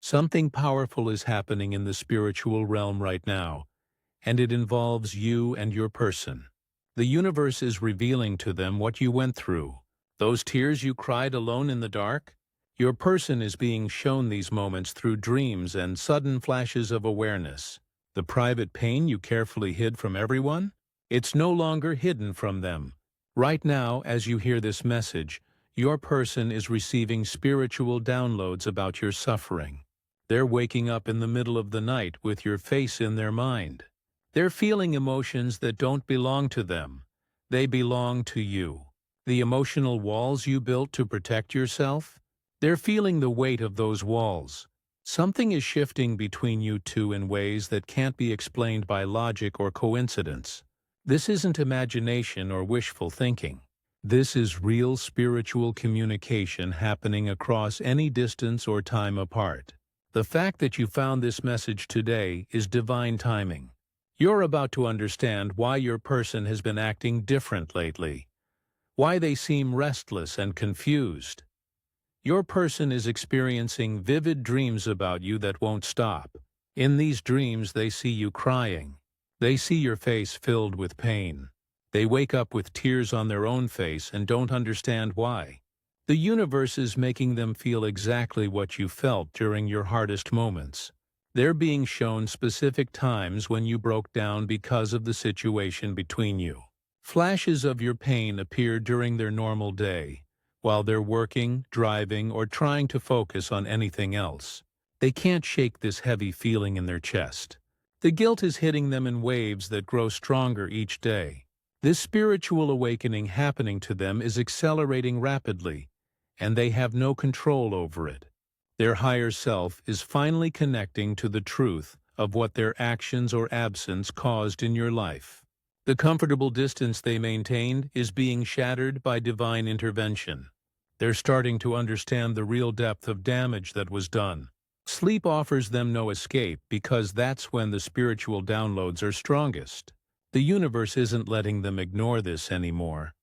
Something powerful is happening in the spiritual realm right now, and it involves you and your person. The universe is revealing to them what you went through. Those tears you cried alone in the dark? Your person is being shown these moments through dreams and sudden flashes of awareness. The private pain you carefully hid from everyone? It's no longer hidden from them. Right now, as you hear this message, your person is receiving spiritual downloads about your suffering. They're waking up in the middle of the night with your face in their mind. They're feeling emotions that don't belong to them. They belong to you. The emotional walls you built to protect yourself? They're feeling the weight of those walls. Something is shifting between you two in ways that can't be explained by logic or coincidence. This isn't imagination or wishful thinking. This is real spiritual communication happening across any distance or time apart. The fact that you found this message today is divine timing. You're about to understand why your person has been acting different lately, why they seem restless and confused. Your person is experiencing vivid dreams about you that won't stop. In these dreams, they see you crying. They see your face filled with pain. They wake up with tears on their own face and don't understand why. The universe is making them feel exactly what you felt during your hardest moments. They're being shown specific times when you broke down because of the situation between you. Flashes of your pain appear during their normal day, while they're working, driving, or trying to focus on anything else. They can't shake this heavy feeling in their chest. The guilt is hitting them in waves that grow stronger each day. This spiritual awakening happening to them is accelerating rapidly, and they have no control over it. Their higher self is finally connecting to the truth of what their actions or absence caused in your life. The comfortable distance they maintained is being shattered by divine intervention. They're starting to understand the real depth of damage that was done. Sleep offers them no escape because that's when the spiritual downloads are strongest. The universe isn't letting them ignore this anymore.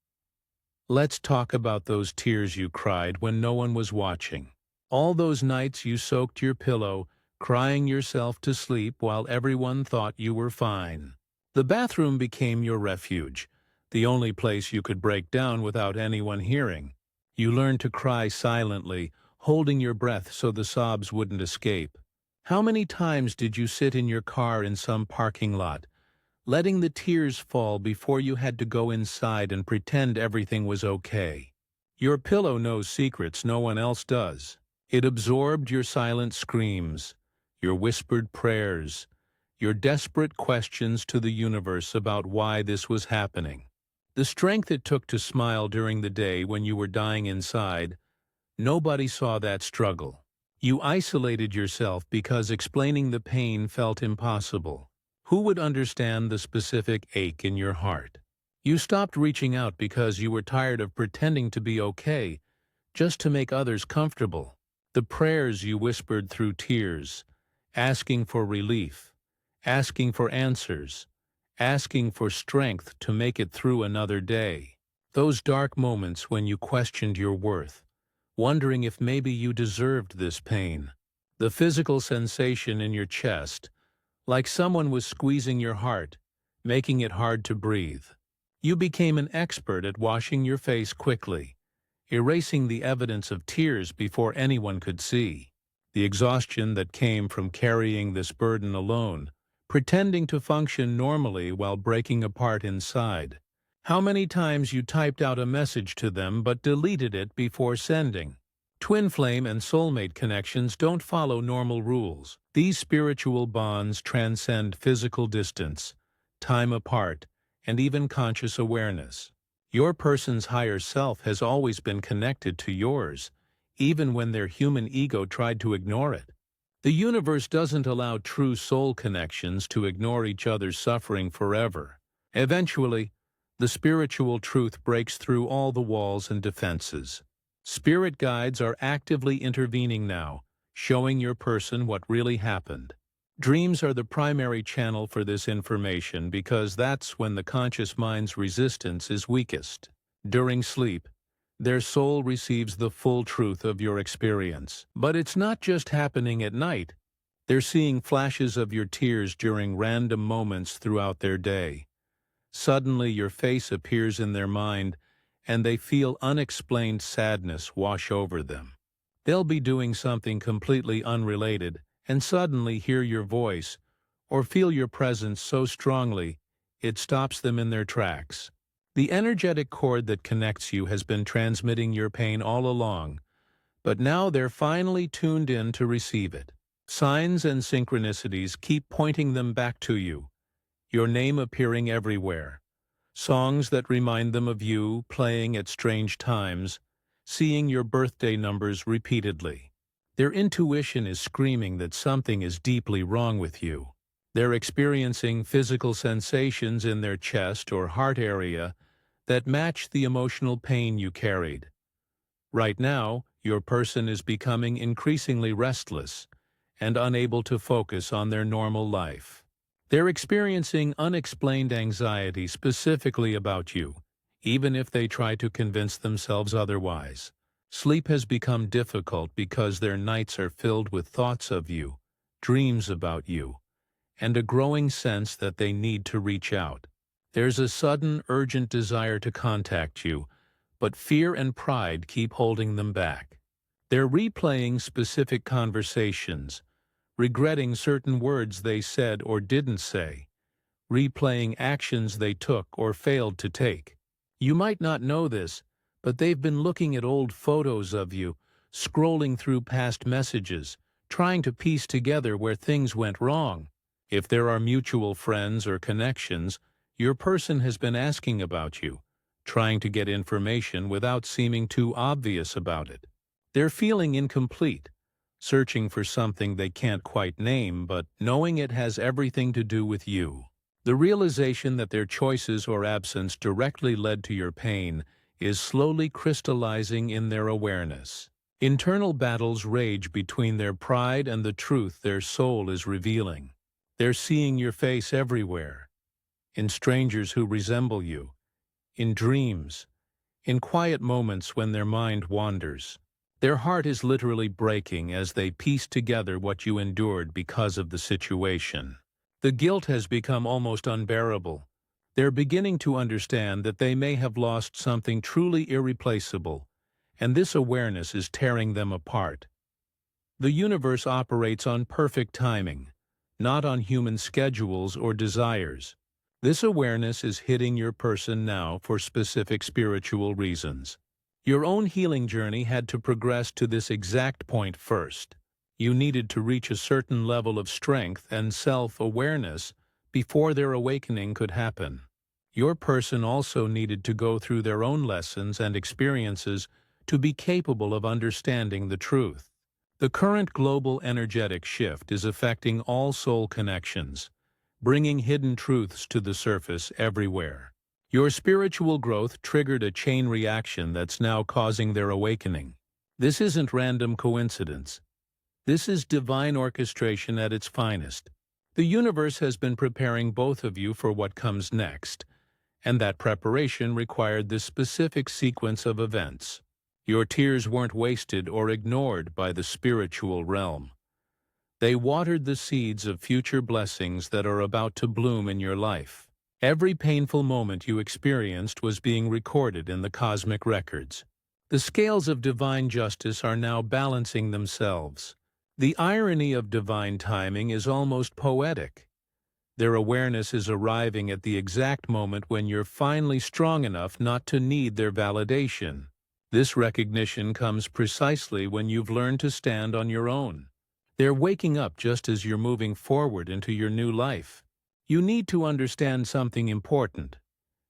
Let's talk about those tears you cried when no one was watching. All those nights you soaked your pillow, crying yourself to sleep while everyone thought you were fine. The bathroom became your refuge, the only place you could break down without anyone hearing. You learned to cry silently, holding your breath so the sobs wouldn't escape. How many times did you sit in your car in some parking lot, letting the tears fall before you had to go inside and pretend everything was okay? Your pillow knows secrets no one else does. It absorbed your silent screams, your whispered prayers, your desperate questions to the universe about why this was happening. The strength it took to smile during the day when you were dying inside, nobody saw that struggle. You isolated yourself because explaining the pain felt impossible. Who would understand the specific ache in your heart? You stopped reaching out because you were tired of pretending to be okay, just to make others comfortable. The prayers you whispered through tears, asking for relief, asking for answers, asking for strength to make it through another day. Those dark moments when you questioned your worth, wondering if maybe you deserved this pain. The physical sensation in your chest, like someone was squeezing your heart, making it hard to breathe. You became an expert at washing your face quickly, erasing the evidence of tears before anyone could see. The exhaustion that came from carrying this burden alone, pretending to function normally while breaking apart inside. How many times you typed out a message to them but deleted it before sending? Twin flame and soulmate connections don't follow normal rules. These spiritual bonds transcend physical distance, time apart, and even conscious awareness. Your person's higher self has always been connected to yours, even when their human ego tried to ignore it. The universe doesn't allow true soul connections to ignore each other's suffering forever. Eventually, the spiritual truth breaks through all the walls and defenses. Spirit guides are actively intervening now, showing your person what really happened. Dreams are the primary channel for this information because that's when the conscious mind's resistance is weakest. During sleep, Their soul receives the full truth of your experience. But it's not just happening at night. They're seeing flashes of your tears during random moments throughout their day. Suddenly your face appears in their mind, and they feel unexplained sadness wash over them. They'll be doing something completely unrelated and suddenly hear your voice or feel your presence so strongly it stops them in their tracks. The energetic cord that connects you has been transmitting your pain all along, but now they're finally tuned in to receive it. Signs and synchronicities keep pointing them back to you, your name appearing everywhere. Songs that remind them of you playing at strange times, seeing your birthday numbers repeatedly. Their intuition is screaming that something is deeply wrong with you. They're experiencing physical sensations in their chest or heart area that match the emotional pain you carried. Right now, your person is becoming increasingly restless and unable to focus on their normal life. They're experiencing unexplained anxiety specifically about you, even if they try to convince themselves otherwise. Sleep has become difficult because their nights are filled with thoughts of you, dreams about you, and a growing sense that they need to reach out. There's a sudden, urgent desire to contact you, but fear and pride keep holding them back. They're replaying specific conversations, regretting certain words they said or didn't say, replaying actions they took or failed to take. You might not know this, but they've been looking at old photos of you, scrolling through past messages, trying to piece together where things went wrong. If there are mutual friends or connections, your person has been asking about you, trying to get information without seeming too obvious about it. They're feeling incomplete, searching for something they can't quite name, but knowing it has everything to do with you. The realization that their choices or absence directly led to your pain is slowly crystallizing in their awareness. Internal battles rage between their pride and the truth their soul is revealing. They're seeing your face everywhere, in strangers who resemble you, in dreams, in quiet moments when their mind wanders. Their heart is literally breaking as they piece together what you endured because of the situation. The guilt has become almost unbearable. They're beginning to understand that they may have lost something truly irreplaceable, and this awareness is tearing them apart. The universe operates on perfect timing, not on human schedules or desires. This awareness is hitting your person now for specific spiritual reasons. Your own healing journey had to progress to this exact point first. You needed to reach a certain level of strength and self-awareness before their awakening could happen. Your person also needed to go through their own lessons and experiences to be capable of understanding the truth. The current global energetic shift is affecting all soul connections, bringing hidden truths to the surface everywhere. Your spiritual growth triggered a chain reaction that's now causing their awakening. This isn't random coincidence. This is divine orchestration at its finest. The universe has been preparing both of you for what comes next, and that preparation required this specific sequence of events. Your tears weren't wasted or ignored by the spiritual realm. They watered the seeds of future blessings that are about to bloom in your life. Every painful moment you experienced was being recorded in the cosmic records. The scales of divine justice are now balancing themselves. The irony of divine timing is almost poetic. Their awareness is arriving at the exact moment when you're finally strong enough not to need their validation. This recognition comes precisely when you've learned to stand on your own. They're waking up just as you're moving forward into your new life. You need to understand something important.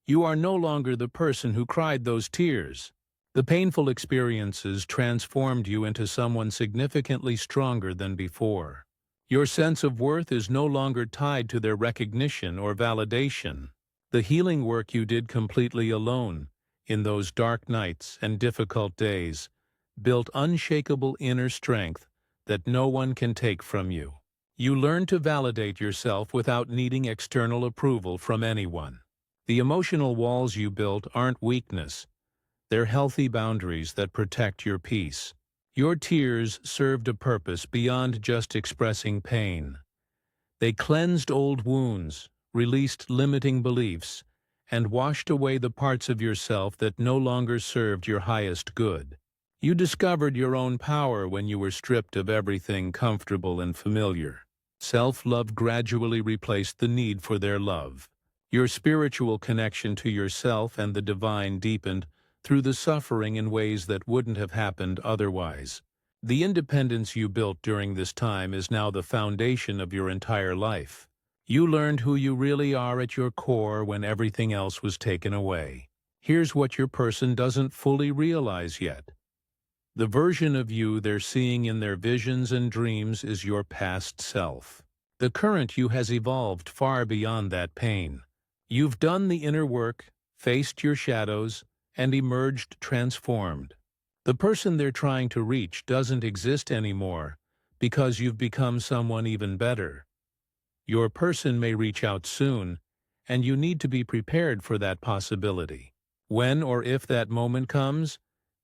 You are no longer the person who cried those tears. The painful experiences transformed you into someone significantly stronger than before. Your sense of worth is no longer tied to their recognition or validation. The healing work you did completely alone, in those dark nights and difficult days, built unshakable inner strength that no one can take from you. You learn to validate yourself without needing external approval from anyone. The emotional walls you built aren't weakness. They're healthy boundaries that protect your peace. Your tears served a purpose beyond just expressing pain. They cleansed old wounds, released limiting beliefs, and washed away the parts of yourself that no longer served your highest good. You discovered your own power when you were stripped of everything comfortable and familiar. Self-love gradually replaced the need for their love. Your spiritual connection to yourself and the divine deepened through the suffering in ways that wouldn't have happened otherwise. The independence you built during this time is now the foundation of your entire life. You learned who you really are at your core when everything else was taken away. Here's what your person doesn't fully realize yet. The version of you they're seeing in their visions and dreams is your past self. The current you has evolved far beyond that pain. You've done the inner work, faced your shadows, and emerged transformed. The person they're trying to reach doesn't exist anymore because you've become someone even better. Your person may reach out soon, and you need to be prepared for that possibility. When or if that moment comes,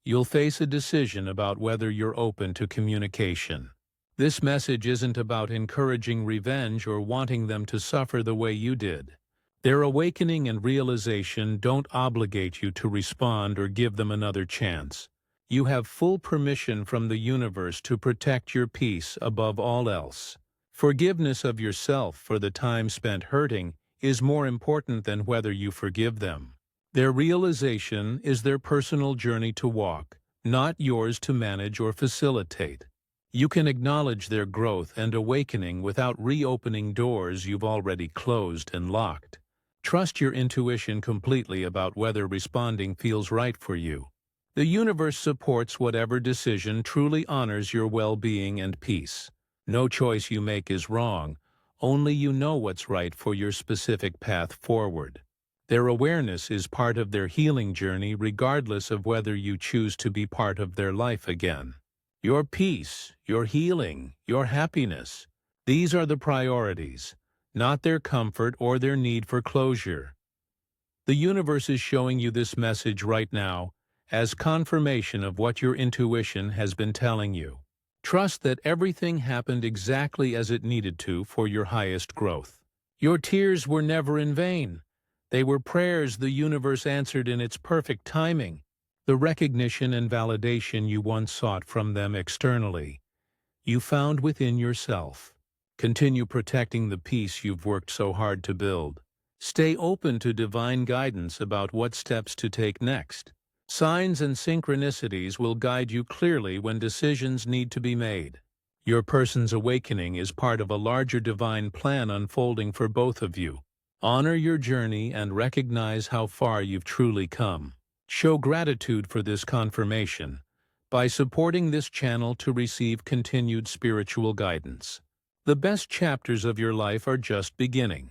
you'll face a decision about whether you're open to communication. This message isn't about encouraging revenge or wanting them to suffer the way you did. Their awakening and realization don't obligate you to respond or give them another chance. You have full permission from the universe to protect your peace above all else. Forgiveness of yourself for the time spent hurting is more important than whether you forgive them. Their realization is their personal journey to walk, not yours to manage or facilitate. You can acknowledge their growth and awakening without reopening doors you've already closed and locked. Trust your intuition completely about whether responding feels right for you. The universe supports whatever decision truly honors your well-being and peace. No choice you make is wrong, only you know what's right for your specific path forward. Their awareness is part of their healing journey regardless of whether you choose to be part of their life again. Your peace, your healing, your happiness, these are the priorities, not their comfort or their need for closure. The universe is showing you this message right now as confirmation of what your intuition has been telling you. Trust that everything happened exactly as it needed to for your highest growth. Your tears were never in vain. They were prayers the universe answered in its perfect timing. The recognition and validation you once sought from them externally, you found within yourself. Continue protecting the peace you've worked so hard to build. Stay open to divine guidance about what steps to take next. Signs and synchronicities will guide you clearly when decisions need to be made. Your person's awakening is part of a larger divine plan unfolding for both of you. Honor your journey and recognize how far you've truly come. Show gratitude for this confirmation by supporting this channel to receive continued spiritual guidance. The best chapters of your life are just beginning.